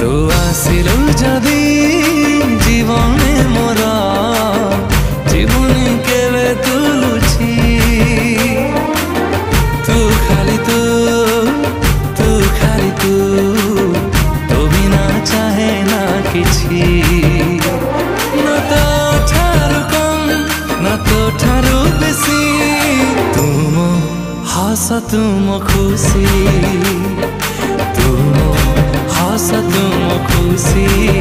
तू आसिलु जदि जीवने मोरा जीवनी केवे तुलुछि तू खाली तू तो बिना चाहे ना किछि ना तो ठारू कम ना तो ठारू बेसी तुम हस तुम खुशी तुम हस तुम खुशी